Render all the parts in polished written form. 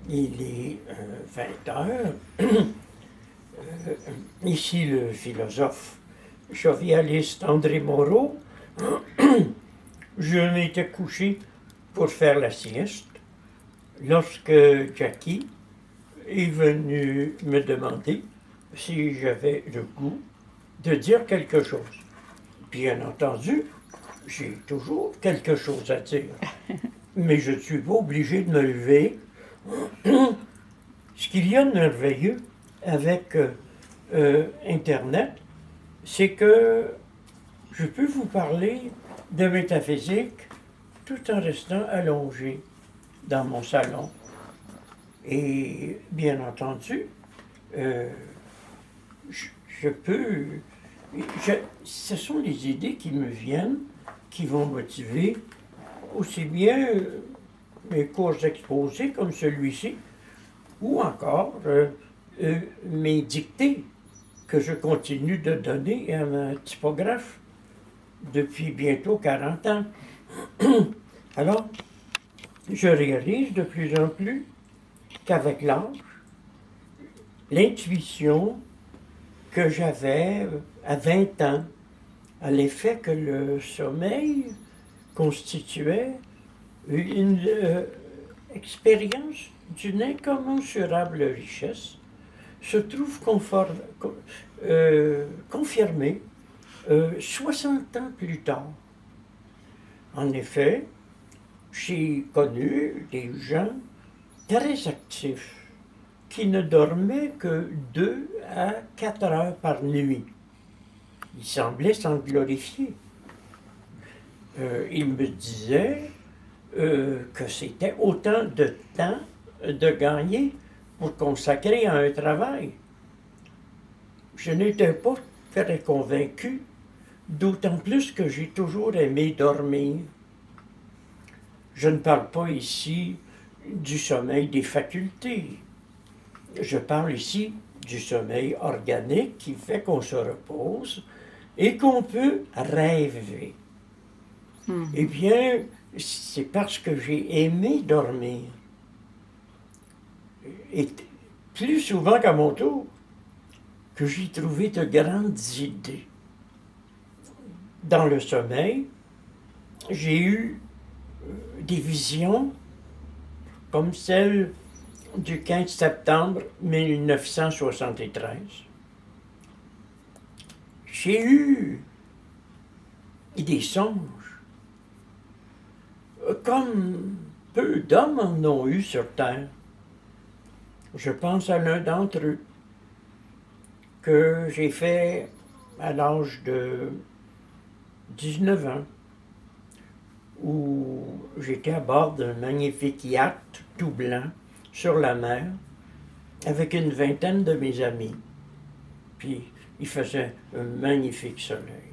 Il est 20 heures. Ici, le philosophe jovialiste André Moreau, je m'étais couché pour faire la sieste lorsque Jackie est venu me demander si j'avais le goût de dire quelque chose. Bien entendu, j'ai toujours quelque chose à dire, mais je ne suis pas obligé de me lever. Ce qu'il y a de merveilleux avec Internet, c'est que je peux vous parler de métaphysique tout en restant allongé dans mon salon. Et bien entendu, euh, je peux... ce sont les idées qui me viennent, qui vont motiver aussi bien mes cours exposés comme celui-ci, ou encore mes dictées que je continue de donner à ma typographe depuis bientôt 40 ans. Alors, je réalise de plus en plus qu'avec l'âge, l'intuition que j'avais à 20 ans, à l'effet que le sommeil constituait une expérience d'une incommensurable richesse, se trouve confirmée 60 ans plus tard. En effet, j'ai connu des gens très actifs qui ne dormaient que 2 à 4 heures par nuit. Ils semblaient s'en glorifier. Ils me disaient que c'était autant de temps de gagner pour consacrer à un travail. Je n'étais pas très convaincu, d'autant plus que j'ai toujours aimé dormir. Je ne parle pas ici du sommeil des facultés. Je parle ici du sommeil organique qui fait qu'on se repose et qu'on peut rêver. Eh bien, c'est parce que j'ai aimé dormir. Et plus souvent qu'à mon tour, que j'ai trouvé de grandes idées. Dans le sommeil, j'ai eu des visions comme celle du 15 septembre 1973. J'ai eu des songes comme peu d'hommes en ont eu sur Terre. Je pense à l'un d'entre eux que j'ai fait à l'âge de 19 ans, où j'étais à bord d'un magnifique yacht tout blanc sur la mer avec une vingtaine de mes amis. Puis il faisait un magnifique soleil.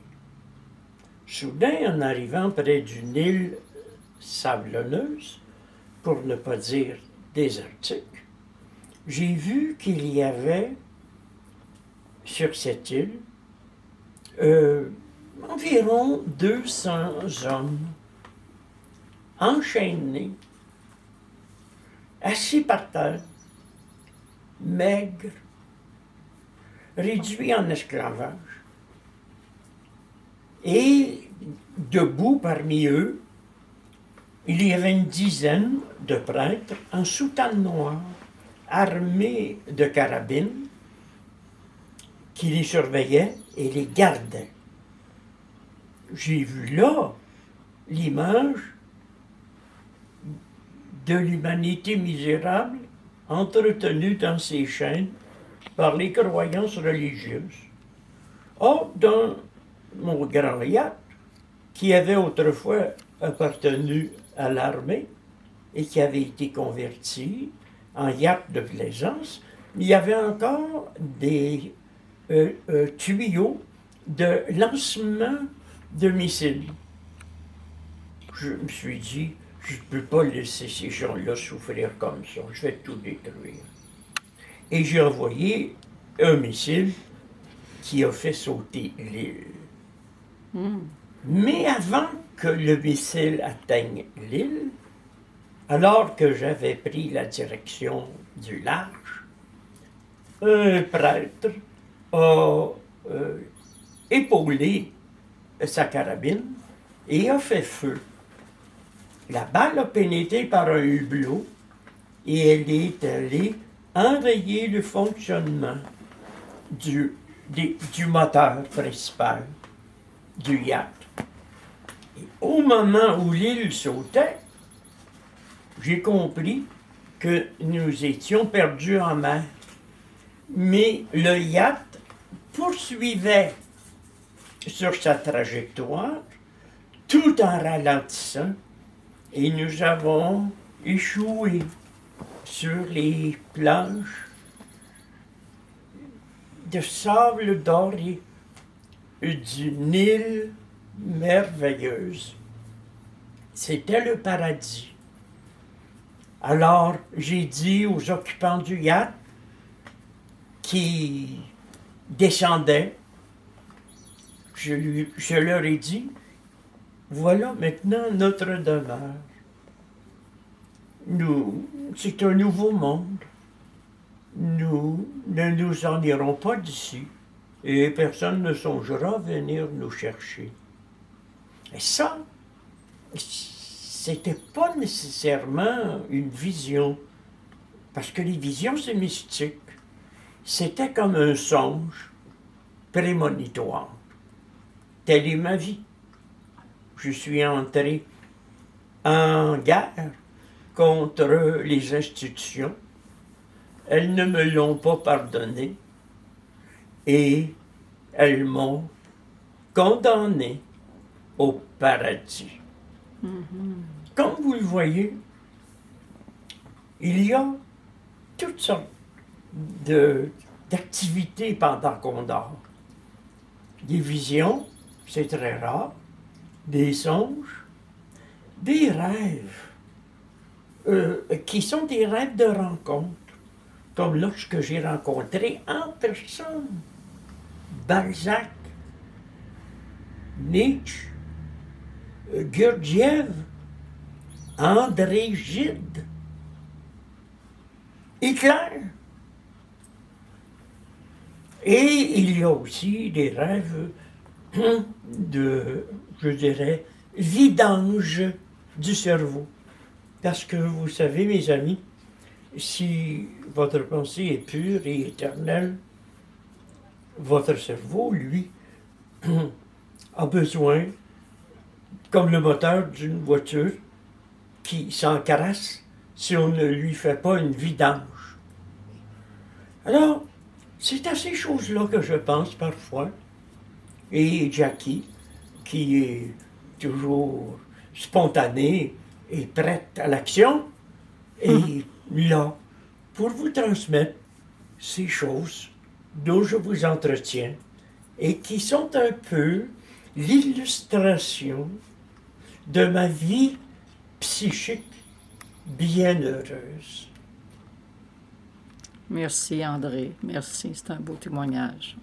Soudain, en arrivant près d'une île sablonneuse, pour ne pas dire désertique, j'ai vu qu'il y avait sur cette île environ 200 hommes enchaînés, assis par terre, maigres, réduits en esclavage. Et debout parmi eux, il y avait une dizaine de prêtres en soutane noire, armés de carabines, qui les surveillaient et les gardaient. J'ai vu là l'image de l'humanité misérable entretenue dans ses chaînes par les croyances religieuses. Or, dans mon grand yacht, qui avait autrefois appartenu à l'armée et qui avait été converti en yacht de plaisance, il y avait encore des tuyaux de lancement de missiles. Je me suis dit, je ne peux pas laisser ces gens-là souffrir comme ça, je vais tout détruire. Et j'ai envoyé un missile qui a fait sauter l'île. Mais avant que le missile atteigne l'île, Alors que j'avais pris la direction du large, un prêtre a épaulé sa carabine et a fait feu. La balle a pénétré par un hublot et elle est allée enrayer le fonctionnement du moteur principal du yacht. Et au moment où l'île sautait, j'ai compris que nous étions perdus en mer. Mais le yacht poursuivait sur sa trajectoire tout en ralentissant et nous avons échoué sur les planches de sable doré d'une île merveilleuse. C'était le paradis. Alors, j'ai dit aux occupants du yacht qui descendaient, je leur ai dit, voilà maintenant notre demeure. C'est un nouveau monde. Nous ne nous en irons pas d'ici et personne ne songera à venir nous chercher. Et ça, c'était pas nécessairement une vision, parce que les visions, c'est mystique. C'était comme un songe prémonitoire. Telle est ma vie. Je suis entré en guerre contre les institutions. Elles ne me l'ont pas pardonné et elles m'ont condamné au paradis. Comme vous le voyez, il y a toutes sortes d'activités pendant qu'on dort. Des visions, c'est très rare, des songes, des rêves, qui sont des rêves de rencontre, comme lorsque j'ai rencontré en personne Balzac, Nietzsche, Gurdjieff, André Gide, Hitler. Et il y a aussi des rêves de, je dirais, vidange du cerveau. Parce que vous savez, mes amis, si votre pensée est pure et éternelle, votre cerveau, lui, a besoin, comme le moteur d'une voiture, qui s'encrasse si on ne lui fait pas une vidange. Alors, c'est à ces choses-là que je pense parfois. Et Jackie, qui est toujours spontanée et prête à l'action, est là pour vous transmettre ces choses dont je vous entretiens et qui sont un peu l'illustration de ma vie psychique bienheureuse. Merci André, merci, c'est un beau témoignage.